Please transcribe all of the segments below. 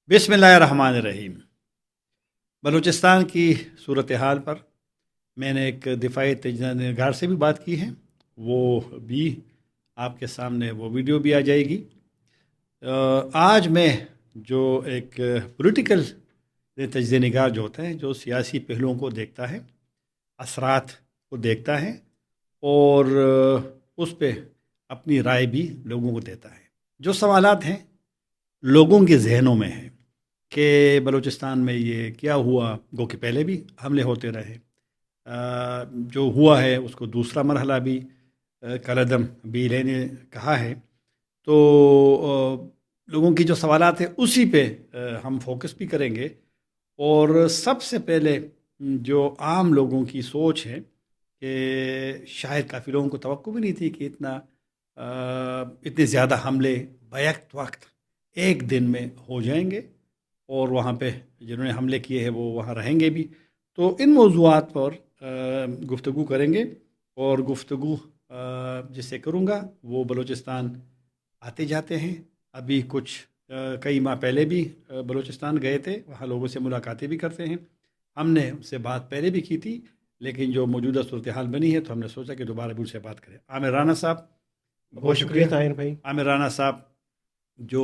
بسم اللہ الرحمن الرحیم۔ بلوچستان کی صورتحال پر میں نے ایک دفاعی تجزیہ نگار سے بھی بات کی ہے، وہ بھی آپ کے سامنے وہ ویڈیو بھی آ جائے گی۔ آج میں جو ایک پولیٹیکل تجزیہ نگار جو ہوتا ہے، جو سیاسی پہلوؤں کو دیکھتا ہے، اثرات کو دیکھتا ہے اور اس پہ اپنی رائے بھی لوگوں کو دیتا ہے۔ جو سوالات ہیں لوگوں کے ذہنوں میں ہیں کہ بلوچستان میں یہ کیا ہوا، گو کہ پہلے بھی حملے ہوتے رہے، جو ہوا ہے اس کو دوسرا مرحلہ بھی کالعدم بیلے نے کہا ہے، تو لوگوں کی جو سوالات ہیں اسی پہ ہم فوکس بھی کریں گے۔ اور سب سے پہلے جو عام لوگوں کی سوچ ہے کہ شاید کافی لوگوں کو توقع بھی نہیں تھی کہ اتنے زیادہ حملے بیک وقت ایک دن میں ہو جائیں گے، اور وہاں پہ جنہوں نے حملے کیے ہیں وہ وہاں رہیں گے بھی۔ تو ان موضوعات پر گفتگو کریں گے، اور گفتگو جس سے کروں گا وہ بلوچستان آتے جاتے ہیں، ابھی کچھ کئی ماہ پہلے بھی بلوچستان گئے تھے، وہاں لوگوں سے ملاقاتیں بھی کرتے ہیں۔ ہم نے ان سے بات پہلے بھی کی تھی، لیکن جو موجودہ صورتحال بنی ہے تو ہم نے سوچا کہ دوبارہ بھی ان سے بات کریں۔ عامر رانا صاحب، بہت شکریہ طاہر بھائی۔ عامر رانا صاحب جو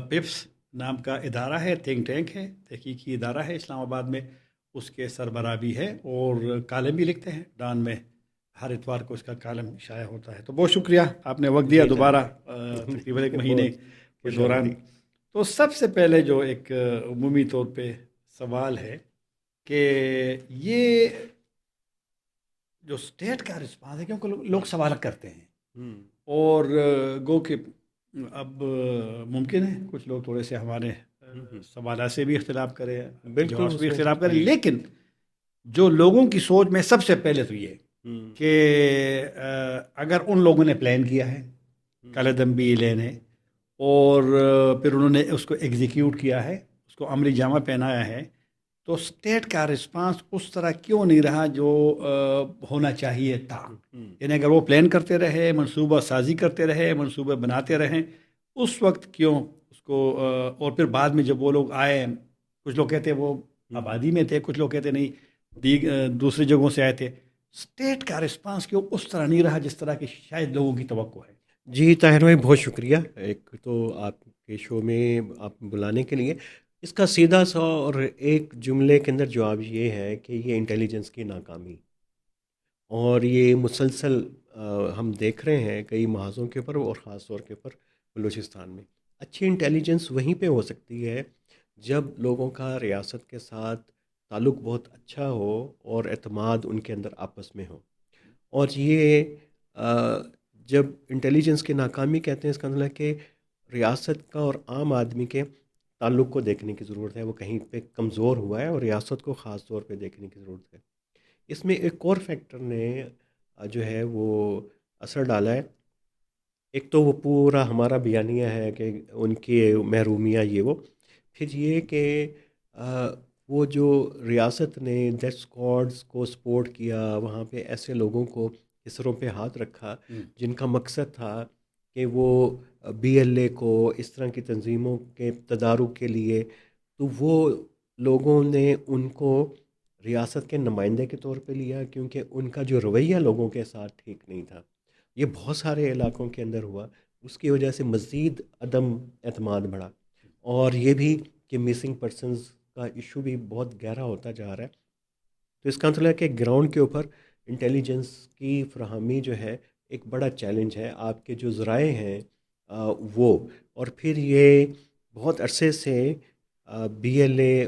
پپس نام کا ادارہ ہے، تھنک ٹینک ہے، تحقیقی ادارہ ہے اسلام آباد میں، اس کے سربراہ بھی ہے اور کالم بھی لکھتے ہیں ڈان میں، ہر اتوار کو اس کا کالم شائع ہوتا ہے۔ تو بہت شکریہ آپ نے وقت دیا جی دوبارہ طاہر تقریباً ایک مہینے بہت کے خوش دوران۔ آمدید۔ تو سب سے پہلے جو ایک عمومی طور پہ سوال ہے کہ یہ جو اسٹیٹ کا رسپانس ہے، کیونکہ لوگ سوال کرتے ہیں اور گو کہ اب ممکن ہے کچھ لوگ تھوڑے سے ہمارے سوالات سے بھی اختلاف کریں، بالکل جواب سے اس بھی میں اختلاف کریں، لیکن جو لوگوں کی سوچ میں سب سے پہلے تو یہ کہ اگر ان لوگوں نے پلان کیا ہے کالعدم بیلے نے، اور پھر انہوں نے اس کو ایگزیکیوٹ کیا ہے، اس کو عملی جامہ پہنایا ہے، تو اسٹیٹ کا رسپانس اس طرح کیوں نہیں رہا جو ہونا چاہیے تھا؟ یعنی اگر وہ پلان کرتے رہے، منصوبہ سازی کرتے رہے، منصوبے بناتے رہیں، اس وقت کیوں اس کو اور پھر بعد میں جب وہ لوگ آئے، کچھ لوگ کہتے وہ آبادی میں تھے، کچھ لوگ کہتے نہیں دوسری جگہوں سے آئے تھے، اسٹیٹ کا رسپانس کیوں اس طرح نہیں رہا جس طرح کی شاید لوگوں کی توقع ہے؟ جی طاہر بھائی بہت شکریہ، ایک تو آپ کے شو میں آپ بلانے کے لیے۔ اس کا سیدھا سا اور ایک جملے کے اندر جواب یہ ہے کہ یہ انٹیلیجنس کی ناکامی، اور یہ مسلسل ہم دیکھ رہے ہیں کئی محاذوں کے اوپر، اور خاص طور کے اوپر بلوچستان میں۔ اچھی انٹیلیجنس وہیں پہ ہو سکتی ہے جب لوگوں کا ریاست کے ساتھ تعلق بہت اچھا ہو اور اعتماد ان کے اندر آپس میں ہو۔ اور یہ جب انٹیلیجنس کی ناکامی کہتے ہیں، اس کا مطلب ہے کہ ریاست کا اور عام آدمی کے تعلق کو دیکھنے کی ضرورت ہے، وہ کہیں پہ کمزور ہوا ہے، اور ریاست کو خاص طور پہ دیکھنے کی ضرورت ہے۔ اس میں ایک اور فیکٹر نے جو ہے وہ اثر ڈالا ہے۔ ایک تو وہ پورا ہمارا بیانیہ ہے کہ ان کی محرومیاں یہ وہ، پھر یہ کہ وہ جو ریاست نے ڈیتھ اسکواڈز کو سپورٹ کیا، وہاں پہ ایسے لوگوں کو اسروں پہ ہاتھ رکھا جن کا مقصد تھا کہ وہ بی ایل اے کو، اس طرح کی تنظیموں کے تدارک کے لیے، تو وہ لوگوں نے ان کو ریاست کے نمائندے کے طور پہ لیا، کیونکہ ان کا جو رویہ لوگوں کے ساتھ ٹھیک نہیں تھا۔ یہ بہت سارے علاقوں کے اندر ہوا، اس کی وجہ سے مزید عدم اعتماد بڑھا، اور یہ بھی کہ مسنگ پرسنز کا ایشو بھی بہت گہرا ہوتا جا رہا ہے۔ تو اس کا مطلب ہے کہ گراؤنڈ کے اوپر انٹیلیجنس کی فراہمی جو ہے ایک بڑا چیلنج ہے۔ آپ کے جو ذرائع ہیں وہ، اور پھر یہ بہت عرصے سے بی ایل اے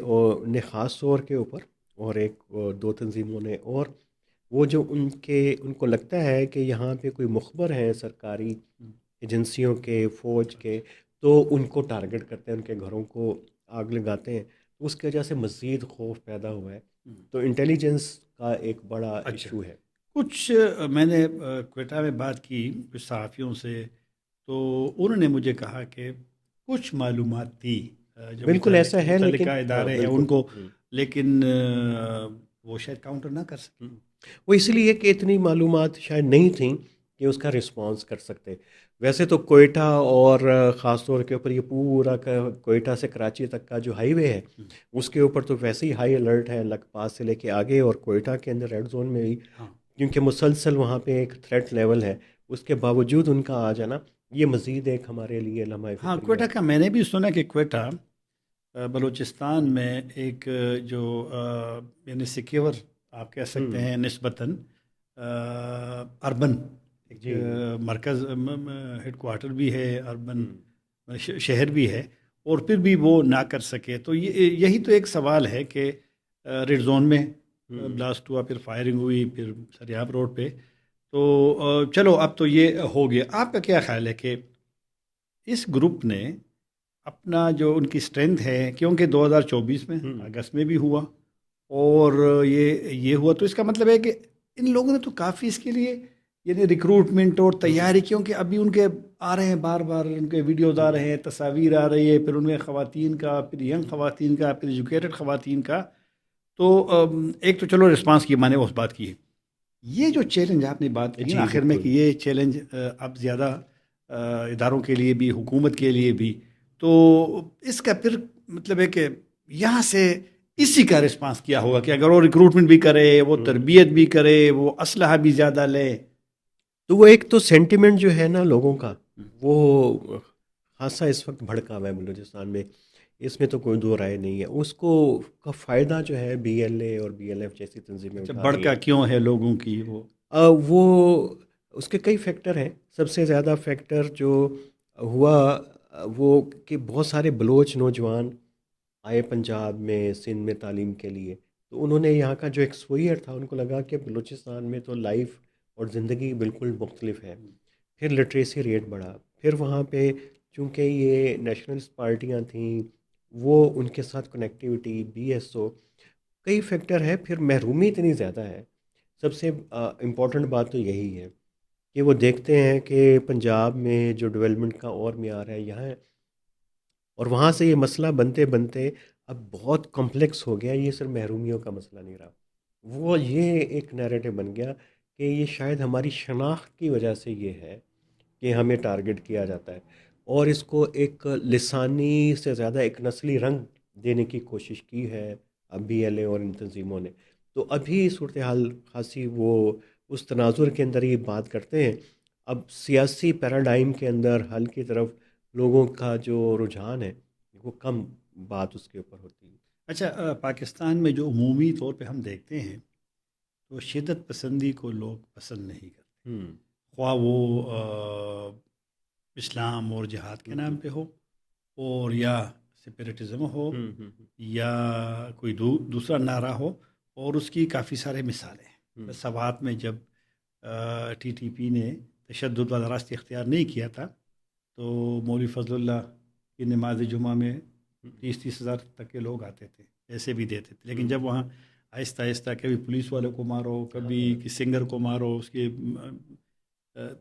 نے خاص طور کے اوپر، اور ایک دو تنظیموں نے، اور وہ جو ان کو لگتا ہے کہ یہاں پہ کوئی مخبر ہیں سرکاری ایجنسیوں کے، فوج کے، تو ان کو ٹارگٹ کرتے ہیں، ان کے گھروں کو آگ لگاتے ہیں، تو اس کی وجہ سے مزید خوف پیدا ہوا ہے۔ تو انٹیلیجنس کا ایک بڑا اچھا، ایشو ہے۔ کچھ میں نے کوئٹہ میں بات کی کچھ صحافیوں سے، تو انہوں نے مجھے کہا کہ کچھ معلومات تھی جو بالکل ایسا ہے، لیکن متعلقہ ہاں ادارے ہیں بالکل ان کو، لیکن وہ شاید کاؤنٹر نہ کر سکیں۔ وہ اس لیے کہ اتنی معلومات شاید نہیں تھیں، کہ اس کا رسپانس کر سکتے. ویسے تو کوئٹہ اور خاص طور کے اوپر یہ پورا کوئٹہ سے کراچی تک کا جو ہائی وے ہے اس کے اوپر تو ویسے ہی ہائی الرٹ ہے لک پاس سے لے کے آگے، اور کوئٹہ کے اندر ریڈ زون میں بھی، ہاں کیونکہ مسلسل وہاں پہ ایک تھریٹ لیول ہے. اس کے باوجود ان کا آ جانا یہ مزید ایک ہمارے لیے لمحہ ہاں، فکریہ کوئٹہ ہے. کا میں نے بھی سنا کہ کوئٹہ بلوچستان میں ایک جو یعنی سیکیور آپ کہہ سکتے ہیں نسبتاً اربن ایک جی جی. مرکز ہیڈ کوارٹر بھی ہے، اربن شہر بھی ہے، اور پھر بھی وہ نہ کر سکے. تو یہی تو ایک سوال ہے کہ ریڈ زون میں بلاسٹ ہوا، پھر فائرنگ ہوئی، پھر سریاب روڈ پہ. تو چلو اب تو یہ ہو گیا. آپ کا کیا خیال ہے کہ اس گروپ نے اپنا جو ان کی اسٹرینتھ ہے، کیونکہ 2024 میں اگست میں بھی ہوا اور یہ ہوا، تو اس کا مطلب ہے کہ ان لوگوں نے تو کافی اس کے لیے یعنی ریکروٹمنٹ اور تیاری، کیونکہ ابھی ان کے آ رہے ہیں بار بار ان کے ویڈیوز آ رہے ہیں، تصاویر آ رہی ہے، پھر ان میں خواتین کا، پھر ینگ خواتین کا، پھر ایجوکیٹڈ خواتین کا. تو ایک تو چلو رسپانس کی میں نے اس بات کی ہے. یہ جو چیلنج آپ نے بات کی نا جی آخر میں کہ بالکل. یہ چیلنج اب زیادہ اداروں کے لیے بھی، حکومت کے لیے بھی، تو اس کا پھر مطلب ہے کہ یہاں سے اسی کا رسپانس کیا ہوگا کہ اگر وہ ریکروٹمنٹ بھی کرے، وہ تربیت بھی کرے، وہ اسلحہ بھی زیادہ لے. تو وہ ایک تو سینٹیمنٹ جو ہے نا لوگوں کا، وہ خاصا اس وقت بھڑکا ہوا ہے بلوچستان میں. اس میں تو کوئی دو رائے نہیں ہے. اس کو کا فائدہ جو ہے بی ایل اے اور بی ایل ایف جیسی تنظیمیں اچھا، اٹھا رہی بڑکا کیوں ہے لوگوں کی وہ؟ وہ اس کے کئی فیکٹر ہیں. سب سے زیادہ فیکٹر جو ہوا وہ کہ بہت سارے بلوچ نوجوان آئے پنجاب میں، سندھ میں تعلیم کے لیے. تو انہوں نے یہاں کا جو ایکسپوئر تھا، ان کو لگا کہ بلوچستان میں تو لائف اور زندگی بالکل مختلف ہے. پھر لٹریسی ریٹ بڑھا. پھر وہاں پہ چونکہ یہ نیشنلسٹ پارٹیاں تھیں، وہ ان کے ساتھ کنیکٹیوٹی، بی ایس او، کئی فیکٹر ہے. پھر محرومی اتنی زیادہ ہے. سب سے امپورٹنٹ بات تو یہی ہے کہ وہ دیکھتے ہیں کہ پنجاب میں جو ڈیولپمنٹ کا اور معیار ہے یہاں ہے، اور وہاں سے یہ مسئلہ بنتے بنتے اب بہت کمپلیکس ہو گیا. یہ صرف محرومیوں کا مسئلہ نہیں رہا. وہ یہ ایک نیریٹو بن گیا کہ یہ شاید ہماری شناخت کی وجہ سے یہ ہے کہ ہمیں ٹارگٹ کیا جاتا ہے، اور اس کو ایک لسانی سے زیادہ ایک نسلی رنگ دینے کی کوشش کی ہے اب بی ایل اے اور ان تنظیموں نے. تو ابھی صورتحال خاصی وہ اس تناظر کے اندر یہ بات کرتے ہیں. اب سیاسی پیراڈائم کے اندر حل کی طرف لوگوں کا جو رجحان ہے وہ کم بات اس کے اوپر ہوتی ہے. اچھا، پاکستان میں جو عمومی طور پہ ہم دیکھتے ہیں تو شدت پسندی کو لوگ پسند نہیں کرتے، خواہ وہ اسلام اور جہاد کے نام پہ ہو، اور یا سپیرٹزم ہو، یا کوئی دوسرا نعرہ ہو. اور اس کی کافی سارے مثالیں ہیں. سوات میں جب ٹی ٹی پی نے تشدد والا راستہ اختیار نہیں کیا تھا تو مولوی فضل اللہ کی نماز جمعہ میں 30 ہزار تک کے لوگ آتے تھے، ایسے بھی دیتے تھے. لیکن جب وہاں آہستہ آہستہ کبھی پولیس والوں کو مارو، کبھی کسی سنگر کو مارو، اس کے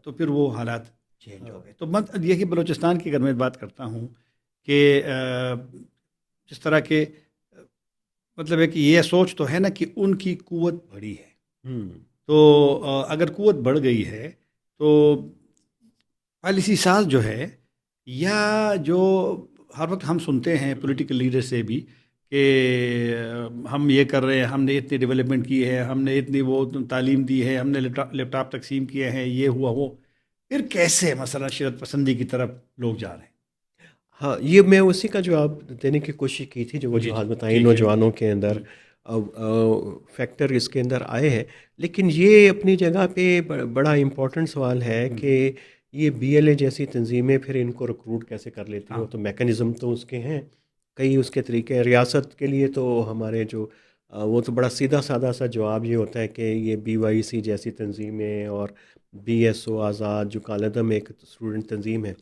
تو پھر وہ حالات چینج ہو گئے. تو یہی بلوچستان کی اگر میں بات کرتا ہوں کہ جس طرح کے مطلب ہے کہ یہ سوچ تو ہے نا کہ ان کی قوت بڑی ہے. تو اگر قوت بڑھ گئی ہے تو پالیسی ساز جو ہے، یا جو ہر وقت ہم سنتے ہیں پولیٹیکل لیڈر سے بھی کہ ہم یہ کر رہے ہیں، ہم نے اتنی ڈیولپمنٹ کی ہے، ہم نے اتنی وہ تعلیم دی ہے، ہم نے لیپ ٹاپ تقسیم کیے ہیں، یہ ہوا وہ، پھر کیسے مثلا شدت پسندی کی طرف لوگ جا رہے ہیں؟ ہاں، یہ میں اسی کا جواب دینے کی کوشش کی تھی. جو جی وجوہات جی بتائی ٹھیک ہے. نوجوانوں کے اندر فیکٹر اس کے اندر آئے ہیں، لیکن یہ اپنی جگہ پہ بڑا امپورٹنٹ سوال ہے کہ یہ بی ایل اے جیسی تنظیمیں پھر ان کو ریکروٹ کیسے کر لیتی ہیں. ہاں وہ تو میکانزم تو اس کے ہیں، کئی اس کے طریقے. ریاست کے لیے تو ہمارے جو وہ تو بڑا سیدھا سادہ سا جواب یہ ہوتا ہے کہ یہ بی وائی سی جیسی تنظیمیں اور بی ایس او آزاد جو کالعدم ایک اسٹوڈنٹ تنظیم ہے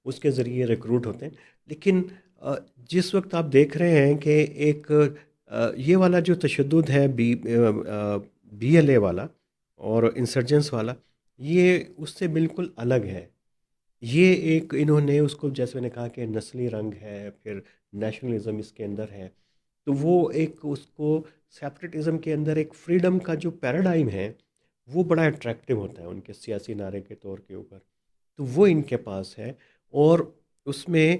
اس کے ذریعے ریکروٹ ہوتے ہیں. لیکن جس وقت آپ دیکھ رہے ہیں کہ ایک یہ والا جو تشدد ہے بی ایل اے والا اور انسرجنس والا، یہ اس سے بالکل الگ ہے. یہ ایک انہوں نے اس کو جیسے میں نے کہا کہ نسلی رنگ ہے، پھر نیشنلزم اس کے اندر ہے. تو وہ ایک اس کو سیپریٹزم کے اندر ایک فریڈم کا جو پیراڈائم ہے وہ بڑا اٹریکٹیو ہوتا ہے ان کے سیاسی نعرے کے طور کے اوپر، تو وہ ان کے پاس ہے، اور اس میں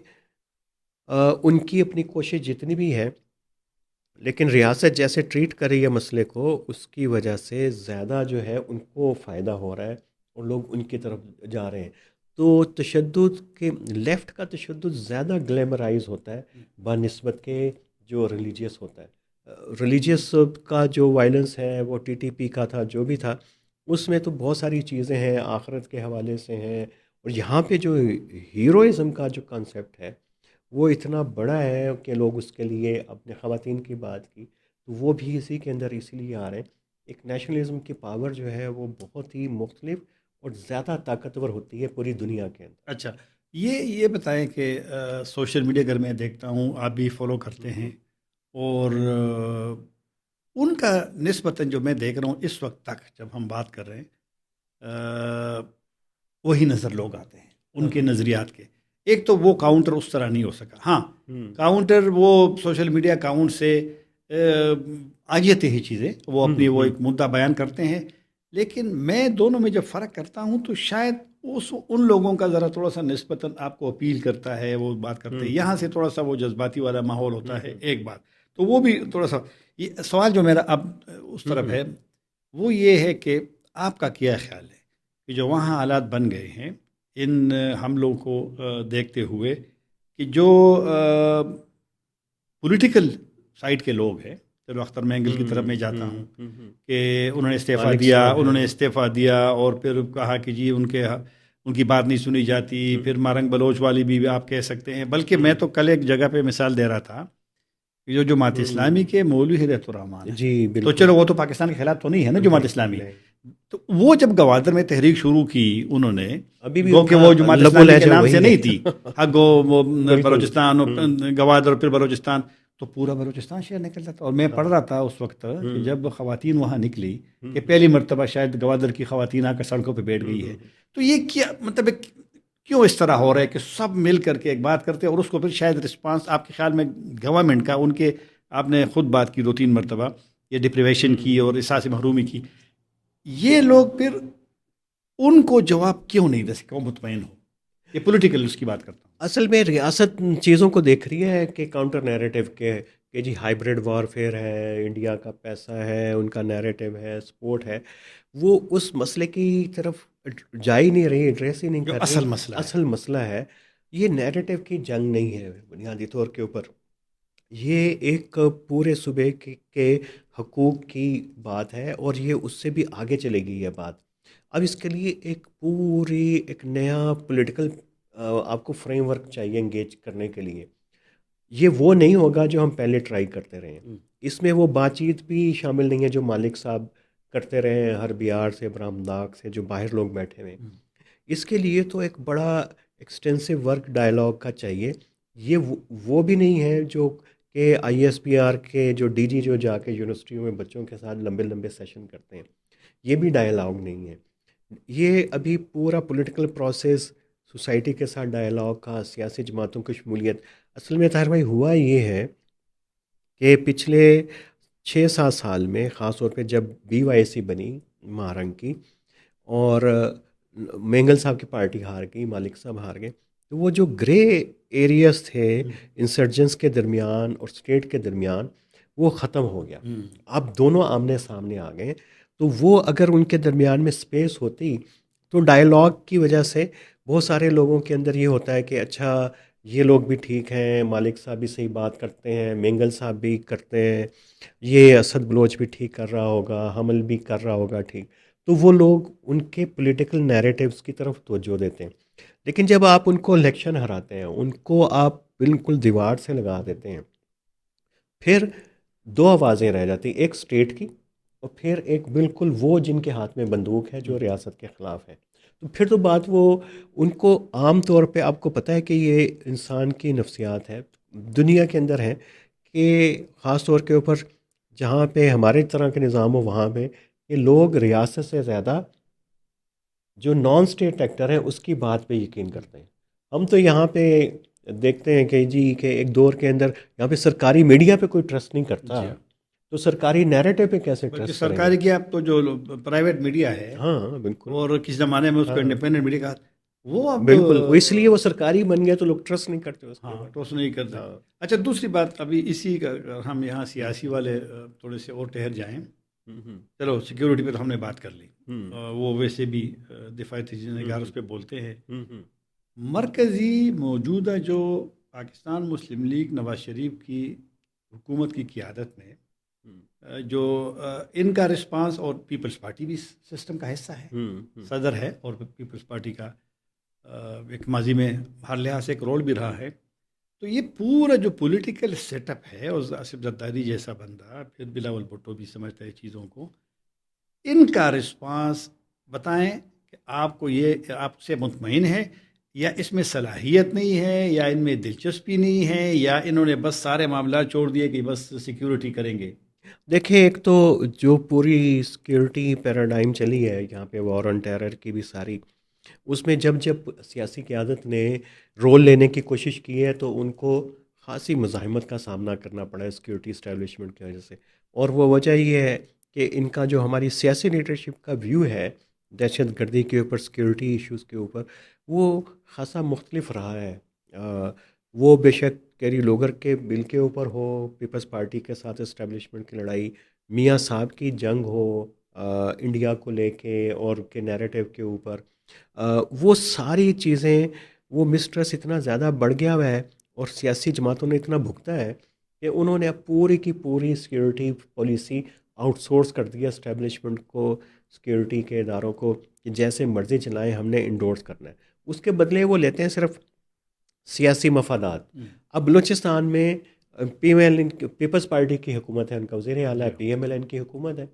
ان کی اپنی کوشش جتنی بھی ہے، لیکن ریاست جیسے ٹریٹ کر رہی ہے مسئلے کو، اس کی وجہ سے زیادہ جو ہے ان کو فائدہ ہو رہا ہے اور لوگ ان کی طرف جا رہے ہیں۔ تو تشدد کے لیفٹ کا تشدد زیادہ گلیمرائز ہوتا ہے بنسبت کے جو ریلیجیس ہوتا ہے۔ ریلیجیس کا جو وائلنس ہے وہ ٹی ٹی پی کا تھا، جو بھی تھا، اس میں تو بہت ساری چیزیں ہیں آخرت کے حوالے سے ہیں، اور یہاں پہ جو ہیروئزم کا جو کانسیپٹ ہے وہ اتنا بڑا ہے کہ لوگ اس کے لیے اپنے خواتین کی بات کی تو وہ بھی اسی کے اندر اسی لیے آ رہے ہیں۔ ایک نیشنلزم کی پاور جو ہے وہ بہت ہی مختلف اور زیادہ طاقتور ہوتی ہے پوری دنیا کے اندر۔ اچھا، یہ بتائیں کہ سوشل میڈیا اگر میں دیکھتا ہوں، آپ بھی فالو کرتے ہیں، اور ان کا نسبتاً جو میں دیکھ رہا ہوں اس وقت تک جب ہم بات کر رہے ہیں، وہی نظر لوگ آتے ہیں ان کے نظریات کے۔ ایک تو وہ کاؤنٹر اس طرح نہیں ہو سکا، ہاں کاؤنٹر وہ سوشل میڈیا اکاؤنٹ سے آ جاتے ہی چیزیں، وہ اپنی وہ ایک مدعا بیان کرتے ہیں، لیکن میں دونوں میں جب فرق کرتا ہوں تو شاید ان لوگوں کا ذرا تھوڑا سا نسبتاً آپ کو اپیل کرتا ہے، وہ بات کرتے ہیں، یہاں سے تھوڑا سا وہ جذباتی والا ماحول ہوتا ہے، ایک بات تو وہ بھی تھوڑا سا۔ یہ سوال جو میرا اب اس طرف ہے وہ یہ ہے کہ آپ کا کیا خیال ہے کہ جو وہاں حالات بن گئے ہیں ان حملوں کو دیکھتے ہوئے، کہ جو پولیٹیکل سائڈ کے لوگ ہیں، چلو اختر مینگل کی طرف میں جاتا ہوں کہ انہوں نے استعفیٰ مالک دیا، صاحب انہوں نے ہیں۔ استعفیٰ دیا اور پھر کہا کہ جی ان کی بات نہیں سنی جاتی، پھر مارنگ بلوچ والی بھی آپ کہہ سکتے ہیں، بلکہ میں تو کل ایک جگہ پہ مثال دے رہا تھا، جو جماعت اسلامی کے مولوی ہدایت الرحمان ہیں، جی تو بالکل چلو وہ تو پاکستان کے خلاف تو نہیں ہے نا جماعت نہیں اسلامی، نہیں، تو وہ جب گوادر میں تحریک شروع کی انہوں نے، ابھی بھی گو ان کہ کا وہ جماعت لب و اسلامی کے لہجہ نام سے وہی ہے۔ نہیں تھی، ہاں گو وہ بالکل۔ بلوچستان اور گوادر اور پھر بلوچستان، تو پورا بلوچستان شہر نکلتا تھا، اور میں پڑھ رہا تھا اس وقت کہ جب خواتین وہاں نکلی کہ پہلی مرتبہ شاید گوادر کی خواتین آ کر سڑکوں پہ بیٹھ گئی ہے، تو یہ کیا مطلب کیوں اس طرح ہو رہا ہے کہ سب مل کر کے ایک بات کرتے ہیں اور اس کو پھر شاید رسپانس آپ کے خیال میں گورنمنٹ کا، ان کے آپ نے خود بات کی 2-3 مرتبہ یہ ڈپریویشن کی اور احساس محرومی کی، یہ لوگ پھر ان کو جواب کیوں نہیں دے سکے وہ مطمئن ہو؟ یہ پولیٹیکل اس کی بات کرتا ہوں۔ اصل میں ریاست چیزوں کو دیکھ رہی ہے کہ کاؤنٹر نیریٹو کے، کہ جی ہائیبریڈ وارفیئر ہے، انڈیا کا پیسہ ہے، ان کا نیریٹو ہے، سپورٹ ہے، وہ اس مسئلے کی طرف جا ہی نہیں رہی، ایڈریس ہی نہیں جو کر رہی۔ اصل مسئلہ ہے، اصل مسئلہ ہے یہ نیریٹو کی جنگ نہیں ہے بنیادی طور کے اوپر، یہ ایک پورے صوبے کے حقوق کی بات ہے، اور یہ اس سے بھی آگے چلے گی یہ بات۔ اب اس کے لیے ایک نیا پولیٹیکل آپ کو فریم ورک چاہیے انگیج کرنے کے لیے۔ یہ وہ نہیں ہوگا جو ہم پہلے ٹرائی کرتے رہے ہیں، اس میں وہ بات چیت بھی شامل نہیں ہے جو مالک صاحب کرتے رہے ہیں، ہر بیار سے، برہمداغ سے، جو باہر لوگ بیٹھے ہوئے ہیں۔ اس کے لیے تو ایک بڑا ایکسٹینسو ورک ڈائلاگ کا چاہیے۔ یہ وہ بھی نہیں ہے جو کہ آئی ایس پی آر کے جو ڈی جی جو جا کے یونیورسٹیوں میں بچوں کے ساتھ لمبے لمبے سیشن کرتے ہیں، یہ بھی ڈائلاگ نہیں ہے۔ یہ ابھی پورا پولیٹیکل پروسیس سوسائٹی کے ساتھ ڈائلاگ کا، سیاسی جماعتوں کی شمولیت۔ اصل میں طاہر بھائی ہوا یہ ہے کہ پچھلے 6-7 سال میں، خاص طور پہ جب بی وائی سی بنی مہارنگ کی اور مینگل صاحب کی پارٹی ہار گئی، مالک صاحب ہار گئے، تو وہ جو گرے ایریاز تھے انسرجنس کے درمیان اور اسٹیٹ کے درمیان، وہ ختم ہو گیا۔ اب دونوں آمنے سامنے آ گئے، تو وہ اگر ان کے درمیان میں سپیس ہوتی تو ڈائلاگ کی وجہ سے بہت سارے لوگوں کے اندر یہ ہوتا ہے کہ اچھا یہ لوگ بھی ٹھیک ہیں، مالک صاحب بھی صحیح بات کرتے ہیں، مینگل صاحب بھی کرتے ہیں، یہ اسد بلوچ بھی ٹھیک کر رہا ہوگا، حمل بھی کر رہا ہوگا ٹھیک، تو وہ لوگ ان کے پولیٹیکل نیریٹیوز کی طرف توجہ دیتے ہیں۔ لیکن جب آپ ان کو الیکشن ہراتے ہیں، ان کو آپ بالکل دیوار سے لگا دیتے ہیں، پھر دو آوازیں رہ جاتی، ایک اسٹیٹ کی اور پھر ایک بالکل وہ جن کے ہاتھ میں بندوق ہے جو ریاست کے خلاف ہے۔ تو پھر تو بات وہ ان کو عام طور پہ آپ کو پتہ ہے کہ یہ انسان کی نفسیات ہے، دنیا کے اندر ہے کہ خاص طور کے اوپر جہاں پہ ہمارے طرح کے نظام ہو وہاں پہ یہ لوگ ریاست سے زیادہ جو نان اسٹیٹ ایکٹر ہیں اس کی بات پہ یقین کرتے ہیں۔ ہم تو یہاں پہ دیکھتے ہیں کہ جی کہ ایک دور کے اندر یہاں پہ سرکاری میڈیا پہ کوئی ٹرسٹ نہیں کرتا، جی ہاں، تو سرکاری نیریٹو پہ کیسے بلکہ ٹرسٹ کریں گے؟ سرکاری کی آپ تو جو پرائیویٹ میڈیا ہے، ہاں بالکل. اور کس زمانے میں اس کو ہاں انڈیپینڈنٹ میڈیا کہا، وہ اب بالکل، وہ اس لیے وہ سرکاری بن گیا تو لوگ ٹرسٹ نہیں کرتے اس کے ہاں اوپر. ٹوس نہیں کر ہاں. سکتے. اچھا دوسری بات، ابھی اسی کا ہم یہاں سیاسی والے تھوڑے سے اور ٹہر جائیں. ہوں چلو سیکیورٹی پہ تو ہم نے بات کر لی، ہوں وہ ویسے بھی دفاعی تجزیہ ہوں نگار اس پہ بولتے ہیں. ہوں مرکزی موجودہ جو پاکستان مسلم لیگ نواز شریف کی حکومت کی قیادت میں جو ان کا رسپانس، اور پیپلز پارٹی بھی سسٹم کا حصہ ہے، صدر ہے اور پیپلز پارٹی کا ایک ماضی میں ہر لحاظ سے ایک رول بھی رہا ہے. تو یہ پورا جو پولیٹیکل سیٹ اپ ہے، اور آصف زرداری جیسا بندہ، پھر بلاول بھٹو بھی سمجھتا ہے چیزوں کو، ان کا رسپانس بتائیں کہ آپ کو یہ آپ سے مطمئن ہے، یا اس میں صلاحیت نہیں ہے، یا ان میں دلچسپی نہیں ہے، یا انہوں نے بس سارے معاملات چھوڑ دیے کہ بس سیکیورٹی کریں گے. دیکھیں، ایک تو جو پوری سیکیورٹی پیراڈائم چلی ہے یہاں پہ، وار آن ٹیرر کی بھی ساری، اس میں جب سیاسی قیادت نے رول لینے کی کوشش کی ہے تو ان کو خاصی مزاحمت کا سامنا کرنا پڑا ہے سیکیورٹی اسٹیبلشمنٹ کی وجہ سے. اور وہ وجہ یہ ہے کہ ان کا جو ہماری سیاسی لیڈرشپ کا ویو ہے دہشت گردی کے اوپر، سیکیورٹی ایشوز کے اوپر، وہ خاصا مختلف رہا ہے. وہ بے شک کیری لوگر کے بل کے اوپر ہو، پیپلز پارٹی کے ساتھ اسٹیبلشمنٹ کی لڑائی، میاں صاحب کی جنگ ہو انڈیا کو لے کے اور کے نیریٹو کے اوپر، وہ ساری چیزیں، وہ مسٹرس اتنا زیادہ بڑھ گیا ہوا ہے اور سیاسی جماعتوں نے اتنا بھگتا ہے کہ انہوں نے اب پوری کی پوری سیکیورٹی پالیسی آؤٹ سورس کر دیا اسٹیبلشمنٹ کو، سیکیورٹی کے اداروں کو، کہ جیسے مرضی چلائیں، ہم نے انڈورس کرنا ہے. اس کے بدلے وہ لیتے ہیں صرف سیاسی مفادات. اب بلوچستان میں P M L Peoples Party کی حکومت ہے، ان کا وزیر اعلیٰ ہے، پی ایم ایل این کی حکومت ہے،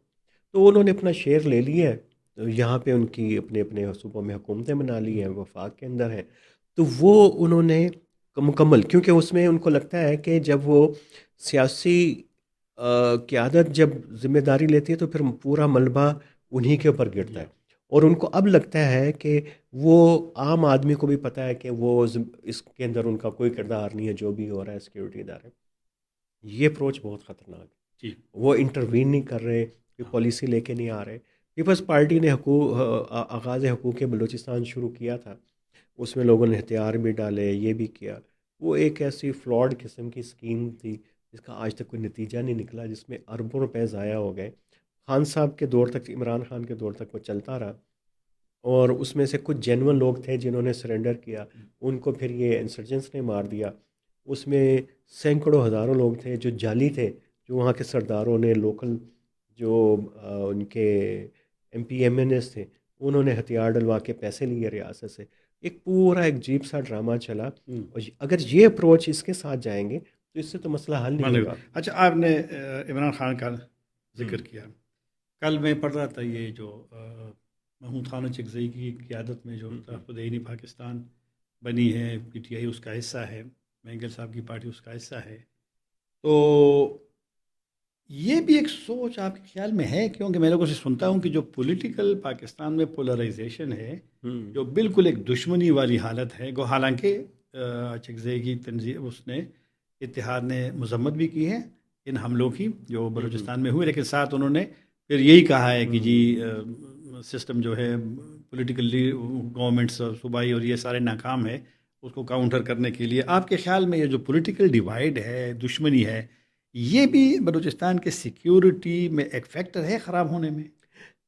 تو انہوں نے اپنا شیئر لے لیا ہے. یہاں پہ ان کی اپنے اپنے صوبوں میں حکومتیں بنا لی ہیں، وفاق کے اندر ہیں. تو وہ انہوں نے مکمل، کیونکہ اس میں ان کو لگتا ہے کہ جب وہ سیاسی قیادت جب ذمہ داری لیتی ہے تو پھر پورا ملبہ انہی کے اوپر گرتا ہے. اور ان کو اب لگتا ہے کہ وہ عام آدمی کو بھی پتہ ہے کہ وہ اس کے اندر ان کا کوئی کردار نہیں ہے جو بھی ہو رہا ہے سیکیورٹی ادارے. یہ اپروچ بہت خطرناک ہے. جی وہ انٹروین نہیں کر رہے، کوئی پالیسی لے کے نہیں آ رہے. پیپلز پارٹی نے آغاز حقوق بلوچستان شروع کیا تھا، اس میں لوگوں نے ہتھیار بھی ڈالے، یہ بھی کیا. وہ ایک ایسی فلاڈ قسم کی اسکیم تھی جس کا آج تک کوئی نتیجہ نہیں نکلا، جس میں اربوں روپے ضائع ہو گئے. خان صاحب کے دور تک، عمران خان کے دور تک وہ چلتا رہا، اور اس میں سے کچھ جینون لوگ تھے جنہوں نے سرنڈر کیا، ان کو پھر یہ انسرجنس نے مار دیا. اس میں سینکڑوں ہزاروں لوگ تھے جو جعلی تھے، جو وہاں کے سرداروں نے، لوکل جو ان کے M P M N S تھے، انہوں نے ہتھیار ڈلوا کے پیسے لیے ریاست سے. ایک پورا ایک عجیب سا ڈرامہ چلا. اور اگر یہ اپروچ اس کے ساتھ جائیں گے تو اس سے تو مسئلہ حل نہیں ہوگا. اچھا آپ نے عمران خان کا ذکر کیا. کل میں پڑھ رہا تھا یہ جو محمود خان چکزئی کی قیادت میں جو تحفظ عینی پاکستان بنی ہے، پی ٹی آئی اس کا حصہ ہے، مینگل صاحب کی پارٹی اس کا حصہ ہے. تو یہ بھی ایک سوچ آپ کے خیال میں ہے؟ کیونکہ میں لوگوں سے سنتا ہوں کہ جو پولیٹیکل پاکستان میں پولرائزیشن ہے، جو بالکل ایک دشمنی والی حالت ہے، گو حالانکہ چکزئی کی تنظیم، اس نے اتحاد نے مذمت بھی کی ہے ان حملوں کی جو بلوچستان میں ہوئے، لیکن ساتھ انہوں نے پھر یہی کہا ہے کہ جی سسٹم جو ہے پولیٹیکل گورنمنٹس صوبائی اور یہ سارے ناکام ہے، اس کو کاؤنٹر کرنے کے لیے. آپ کے خیال میں یہ جو پولیٹیکل ڈیوائیڈ ہے، دشمنی ہے، یہ بھی بلوچستان کے سیکیورٹی میں ایک فیکٹر ہے خراب ہونے میں؟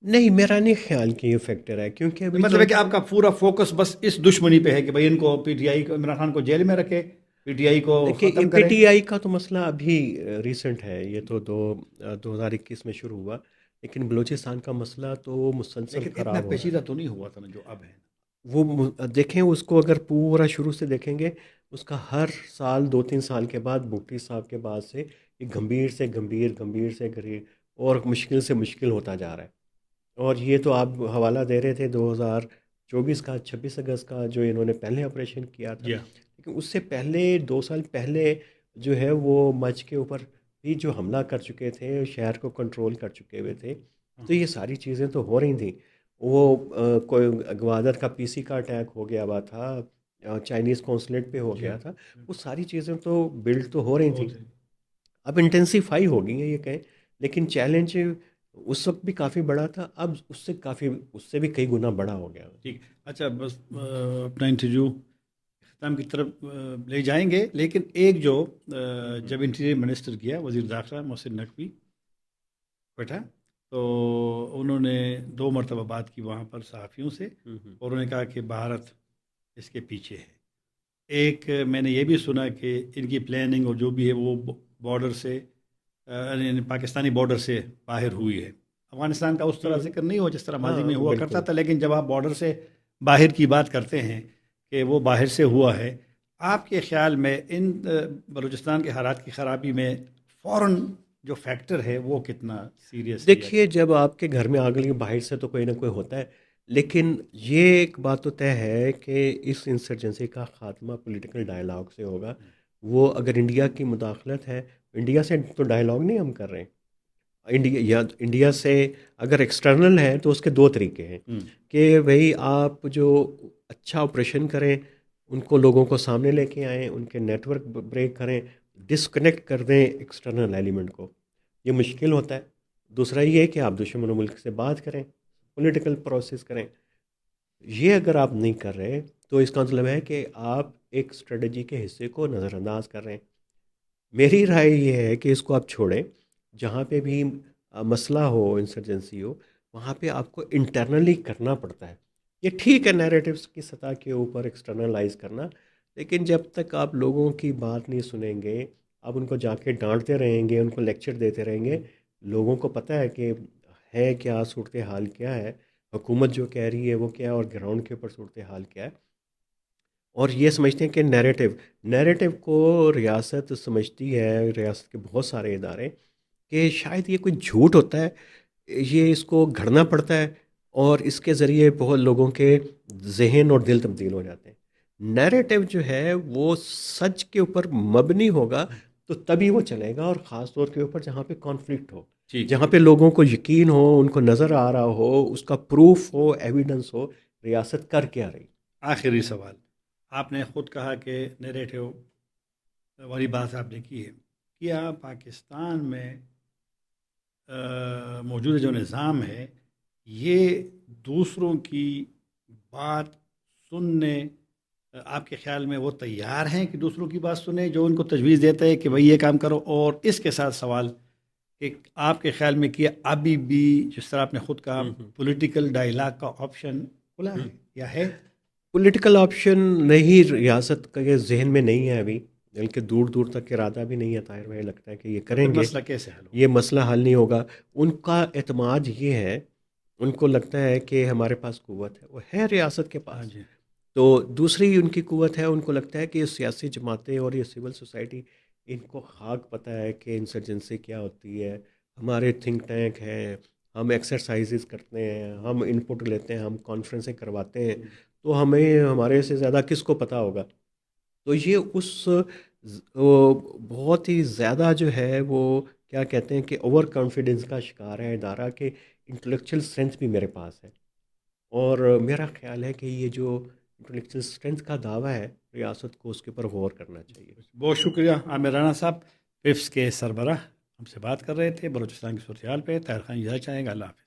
نہیں، میرا نہیں خیال کہ یہ فیکٹر ہے، کیونکہ ابھی مطلب ہے کہ آپ کا پورا فوکس بس اس دشمنی پہ ہے کہ بھائی ان کو پی ٹی آئی کو، عمران خان کو جیل میں رکھے، پی ٹی آئی کو دیکھیے ختم پی کرے. ٹی آئی کا تو مسئلہ ابھی ریسنٹ ہے، یہ تو 2021 میں شروع ہوا، لیکن بلوچستان کا مسئلہ تو مسلسل لیکن اتنا خراب ہو رہا ہے. پیچیدہ تو نہیں ہوا تھا نا جو اب ہے. وہ دیکھیں، اس کو اگر پورا شروع سے دیکھیں گے، اس کا ہر سال 2-3 سال کے بعد بھٹی صاحب کے بعد سے ایک گمبھیر سے گمبھیر، گمبھیر سے گمبھیر، اور مشکل سے مشکل ہوتا جا رہا ہے. اور یہ تو آپ حوالہ دے رہے تھے 2024 کا، 26 اگست کا، جو انہوں نے پہلے آپریشن کیا تھا. لیکن اس سے پہلے 2 سال پہلے جو ہے وہ مچ کے اوپر بھی جو حملہ کر چکے تھے، شہر کو کنٹرول کر چکے ہوئے تھے. تو یہ ساری چیزیں تو ہو رہی تھیں. وہ کوئی گوادر کا پی سی کا اٹیک ہو گیا ہوا تھا، چائنیز قونصلیٹ پہ ہو گیا تھا. وہ ساری چیزیں تو بلڈ تو ہو رہی تھیں، اب انٹینسیفائی ہو گئی ہیں. یہ کہیں لیکن چیلنج اس وقت بھی کافی بڑا تھا، اب اس سے بھی کئی گنا بڑا ہو گیا۔ ٹھیک، اچھا بس اپنا انٹرویو اختتام کی طرف لے جائیں گے، لیکن ایک جو جب انٹیریئر منسٹر گیا وزیر داخلہ محسن نقوی کوئٹہ، تو انہوں نے 2 مرتبہ بات کی وہاں پر صحافیوں سے، اور انہوں نے کہا کہ بھارت اس کے پیچھے ہے۔ ایک میں نے یہ بھی سنا کہ ان کی پلاننگ اور جو بھی ہے وہ بارڈر سے یعنی پاکستانی بارڈر سے باہر ہوئی ہے۔ افغانستان کا اس طرح ذکر نہیں ہوا جس طرح ماضی ہاں میں ہوا کرتا بالکل۔ تھا، لیکن جب آپ بارڈر سے باہر کی بات کرتے ہیں کہ وہ باہر سے ہوا ہے، آپ کے خیال میں ان بلوچستان کے حالات کی خرابی میں فوراً جو فیکٹر ہے وہ کتنا سیریس ہے یا دیکھیے، جب آپ کے گھر میں آگ لگی باہر سے تو کوئی نہ کوئی ہوتا ہے، لیکن یہ ایک بات تو طے ہے کہ اس انسرجنسی کا خاتمہ پولیٹیکل ڈائلاگ سے ہوگا۔ وہ اگر انڈیا کی مداخلت ہے، انڈیا سے تو ڈائلاگ نہیں ہم کر رہے ہیں، انڈیا سے اگر ایکسٹرنل ہے تو اس کے 2 طریقے ہیں کہ بھئی آپ جو اچھا آپریشن کریں، ان کو لوگوں کو سامنے لے کے آئیں، ان کے نیٹ ورک بریک کریں، ڈسکنیکٹ کر دیں ایکسٹرنل ایلیمنٹ کو، یہ مشکل ہوتا ہے۔ دوسرا یہ ہے کہ آپ دشمن ملک سے بات کریں، پولیٹیکل پروسیس کریں۔ یہ اگر آپ نہیں کر رہے تو اس کا مطلب ہے کہ آپ ایک اسٹریٹجی کے حصے کو نظر انداز کر رہے ہیں۔ میری رائے یہ ہے کہ اس کو آپ چھوڑیں، جہاں پہ بھی مسئلہ ہو، انسرجنسی ہو، وہاں پہ آپ کو انٹرنلی کرنا پڑتا ہے۔ یہ ٹھیک ہے نیریٹیوز کی سطح کے اوپر ایکسٹرنلائز کرنا، لیکن جب تک آپ لوگوں کی بات نہیں سنیں گے، آپ ان کو جا کے ڈانٹتے رہیں گے، ان کو لیکچر دیتے رہیں گے، لوگوں کو پتہ ہے کہ ہے کیا صورتحال کیا ہے، حکومت جو کہہ رہی ہے وہ کیا ہے، اور گراؤنڈ کے اوپر صورتحال کیا ہے، اور یہ سمجھتے ہیں کہ نیریٹو کو ریاست سمجھتی ہے، ریاست کے بہت سارے ادارے، کہ شاید یہ کوئی جھوٹ ہوتا ہے، یہ اس کو گھڑنا پڑتا ہے، اور اس کے ذریعے بہت لوگوں کے ذہن اور دل تبدیل ہو جاتے ہیں۔ نیریٹو جو ہے وہ سچ کے اوپر مبنی ہوگا تو تبھی وہ چلے گا، اور خاص طور کے اوپر جہاں پہ کانفلکٹ ہو، ٹھیک جہاں ٹھیک۔ پہ لوگوں کو یقین ہو، ان کو نظر آ رہا ہو، اس کا پروف ہو، ایویڈنس ہو، ریاست کر کیا رہی۔ آخری سوال، آپ نے خود کہا کہ نیریٹو والی بات آپ نے کی ہے، کیا پاکستان میں موجودہ جو نظام ہے یہ دوسروں کی بات سننے، آپ کے خیال میں وہ تیار ہیں کہ دوسروں کی بات سنیں جو ان کو تجویز دیتے ہیں کہ بھئی یہ کام کرو؟ اور اس کے ساتھ سوال کہ آپ کے خیال میں کیا ابھی بھی جس طرح آپ نے خود کہا پولیٹیکل ڈائلاگ کا آپشن کھلا ہے یا ہے؟ پولیٹیکل آپشن نہیں، ریاست کا یہ ذہن میں نہیں ہے ابھی، بلکہ دور دور تک ارادہ بھی نہیں ہے، طاہر بھائی لگتا ہے کہ یہ تو پھر کریں گے، مسئلہ کیسے حل یہ ہوگا؟ مسئلہ حل نہیں ہوگا۔ ان کا اعتماد یہ ہے، ان کو لگتا ہے کہ ہمارے پاس قوت ہے، وہ ہے ریاست کے ہاں پاس، جی، تو دوسری ان کی قوت ہے، ان کو لگتا ہے کہ یہ سیاسی جماعتیں اور یہ سول سوسائٹی، ان کو خاک پتہ ہے کہ انسرجنسی کیا ہوتی ہے، ہمارے تھنک ٹینک ہیں، ہم ایکسرسائزز کرتے ہیں، ہم ان پٹ لیتے ہیں، ہم کانفرنسیں کرواتے ہیں، تو ہمیں ہمارے سے زیادہ کس کو پتہ ہوگا؟ تو یہ بہت ہی زیادہ جو ہے وہ کیا کہتے ہیں کہ اوور کانفیڈنس کا شکار ہے ادارہ، کہ انٹلیکچوئل اسٹرینتھ بھی میرے پاس ہے، اور میرا خیال ہے کہ یہ جو انٹلیکچوئل اسٹرینتھ کا دعویٰ ہے، ریاست کو اس کے اوپر غور کرنا چاہیے۔ بہت شکریہ عامر رانا صاحب، پفس کے سربراہ ہم سے بات کر رہے تھے بلوچستان کی صورتحال پہ۔ طاہر خان اجازت چاہیں گا، اللہ حافظ۔